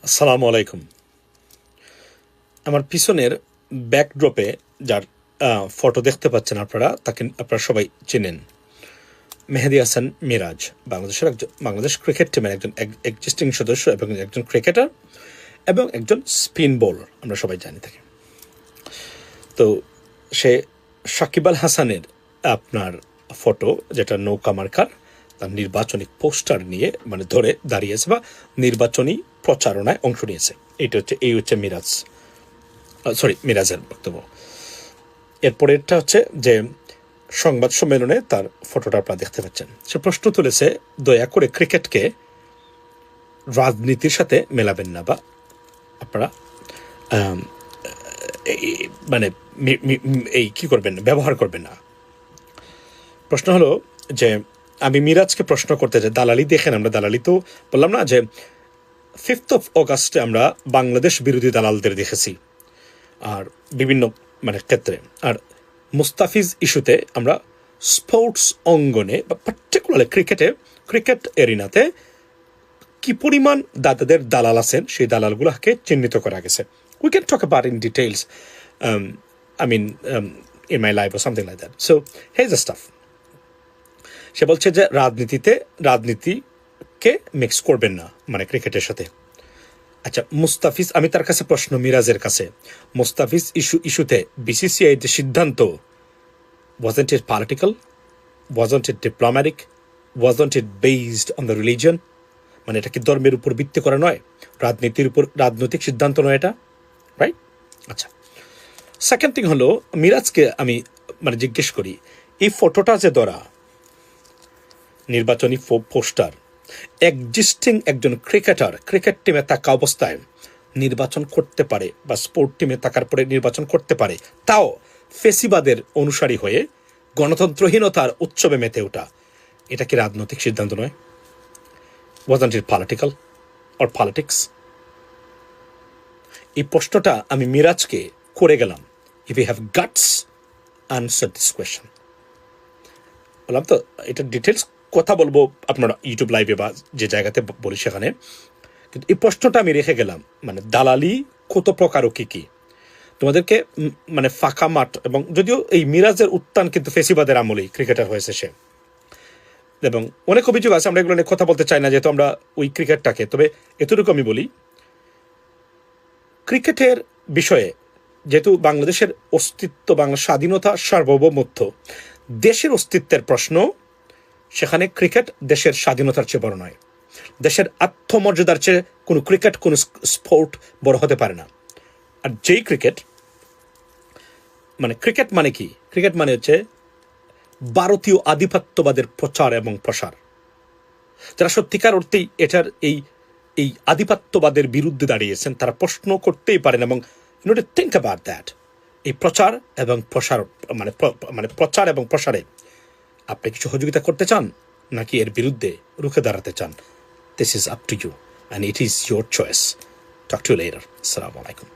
আসসালামু আলাইকুম। আমার পিছনের ব্যাকড্রপে যার ফটো দেখতে পাচ্ছেন আপনারা, তাকে আপনারা সবাই চেনেন। মেহেদী হাসান মিরাজ বাংলাদেশ ক্রিকেট টিমের একজন এক্সিস্টিং সদস্য এবং একজন ক্রিকেটার এবং একজন স্পিন বোলার, আমরা সবাই জানি তাকে। তো সে সাকিব আল হাসানের আপনার ফটো, যেটা নৌকা মার্কার, তার নির্বাচনী পোস্টার নিয়ে ধরে দাঁড়িয়েছে বা নির্বাচনী প্রচারণায় অংশ নিয়েছে। এই হচ্ছে মিরাজের বক্তব্য। এরপরেরটা হচ্ছে যে সংবাদ সম্মেলনে তার ফটোটা আপনারা দেখতে পাচ্ছেন। সে প্রশ্ন তুলেছে, দয়া করে ক্রিকেটকে রাজনীতির সাথে মেলাবেন না, বা আপনারা এই কি করবেন, ব্যবহার করবেন না। প্রশ্ন হলো যে আমি মিরাজকে প্রশ্ন করতে চাই, দালালি দেখেন, আমরা দালালি তো বললাম না যে 5 অগাস্টে আমরা বাংলাদেশ বিরোধী দালালদের দেখেছি আর বিভিন্ন ক্ষেত্রে, আর মুস্তাফিজ ইস্যুতে আমরা স্পোর্টস অঙ্গনে বা পার্টিকুলারলি ক্রিকেট এরিনাতে কি পরিমাণ দাদাদের দালাল আছেন, সেই দালালগুলোকে চিহ্নিত করা গেছে। We can talk about in details in my life or something like that. So here's the stuff. সে বলছে যে রাজনীতিকে মিক্স করবেন না ক্রিকেটের সাথে। আচ্ছা, মুস্তাফিজ, আমি তার কাছে প্রশ্ন, মিরাজের কাছে, মুস্তাফিজ ইস্যুতে বিসিসিআই যে সিদ্ধান্ত, wasn't it political? Wasn't it diplomatic? Wasn't it based on the religion? এটা কি ধর্মের উপর ভিত্তি করা নয়, রাজনৈতিক সিদ্ধান্ত নয় এটা, রাইট? আচ্ছা, সেকেন্ড থিং হলো, মিরাজকে আমি জিজ্ঞেস করি, এই ফটোটা যে ধরা নির্বাচনী পোস্টার, এক্সিস্টিং একজন ক্রিকেট টিমে থাকা অবস্থায় নির্বাচন করতে পারে বা স্পোর্ট টিমে থাকার পরে নির্বাচন করতে পারে, তাও ফেসিবাদের অনুসারী হয়ে গণতন্ত্রহীনতার উৎসবে মেতে ওঠা, এটা কি রাজনৈতিক সিদ্ধান্ত নয়? Wasn't it political or politics? এই প্রশ্নটা আমি মিরাজকে করে গেলাম। If you have guts, answer this question. বললাম তো, এটা ডিটেলস কথা বলবো আপনারা ইউটিউব লাইভে বা যে জায়গাতে বলি সেখানে, কিন্তু এই প্রশ্নটা আমি রেখে গেলাম। দালালি কত প্রকার ও কি তোমাদেরকে ফাঁকা মাঠ, এবং যদিও এই মিরাজের উত্থান কিন্তু ফেসিবাদের আমলেই ক্রিকেটার হয়েছে সে, এবং অনেক অভিযোগ আছে, আমরা এগুলো নিয়ে কথা বলতে চাই না যেহেতু আমরা ওই ক্রিকেটটাকে, তবে এতটুকু আমি বলি, ক্রিকেটের বিষয়ে যেহেতু বাংলাদেশের অস্তিত্ব, বাংলার স্বাধীনতা, সার্বভৌমত্ব, দেশের অস্তিত্বের প্রশ্ন, সেখানে ক্রিকেট দেশের স্বাধীনতার চেয়ে বড় নয়, দেশের আত্মমর্যাদার চেয়ে কোনো ক্রিকেট, কোনো স্পোর্ট বড় হতে পারে না। আর যেই ক্রিকেট কি, ক্রিকেট হচ্ছে ভারতীয় আধিপত্যবাদের প্রচার এবং প্রসার। যারা সত্যিকার অর্থেই এটার এই আধিপত্যবাদের বিরুদ্ধে দাঁড়িয়েছেন, তারা প্রশ্ন করতেই পারেন, এবং থিঙ্ক অ্যাবাউট দ্যাট। এই প্রচার এবং প্রসার প্রচার এবং প্রসারে আপনি কি সহযোগিতা করতে চান, নাকি এর বিরুদ্ধে রুখে দাঁড়াতে চান? This is up to you, and it is your choice. Talk to you later. আসসালামু আলাইকুম।